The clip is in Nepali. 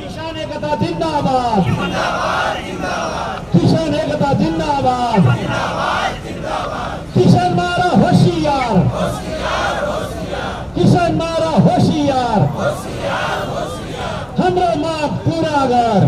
किसान एकता जिंदाबाद, किसान एकता जिंदाबाद, किसान मारा होशियार, किसान मारा होशियार, हाम्रो माग पूरा गर।